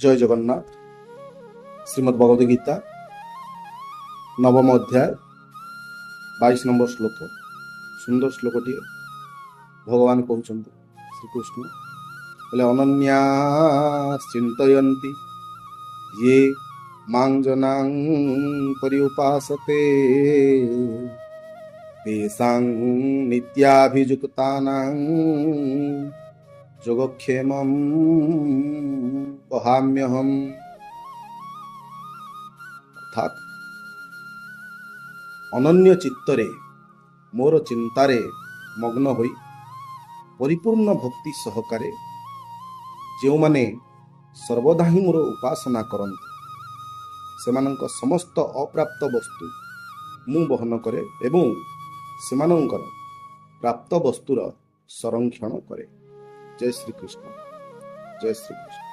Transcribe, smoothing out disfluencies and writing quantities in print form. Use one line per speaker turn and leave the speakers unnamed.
জয় জগন্নাথ। শ্রীমদ্ ভগবদ গীতা নবম অধ্যায় 22 নম্বর শ্লোক। সুন্দর শ্লোকটি ভগবান কହୁଛନ୍ତି শ্রীকৃষ্ণ বলে ଅନନ୍ୟା ଚିନ୍ତୟନ୍ତି ये मां जनां पर्युपासते तेषां नित्याभियुक्तानां যোগক্ষেমম বহাম্যহম। অর্থাৎ ଅନନ୍ୟ ଚିତ୍ତରେ ମୋର ଚିନ୍ତାରେ ମଗ୍ନ ହୋଇ ପରିପୂର୍ଣ୍ଣ ଭକ୍ତି ସହକାରେ ଯେଉଁମାନେ ସର୍ବଦା ହିଁ ମୋର ଉପାସନା କରନ୍ତି ସେମାନଙ୍କ ସମସ୍ତ ଅପ୍ରାପ୍ତ ବସ୍ତୁ ମୁଁ ବହନ କରେ ଏବଂ ସେମାନଙ୍କର ପ୍ରାପ୍ତ ବସ୍ତୁର ସଂରକ୍ଷଣ କରେ। ଜୟ ଶ୍ରୀକୃଷ୍ଣ, ଜୟ ଶ୍ରୀକୃଷ୍ଣ।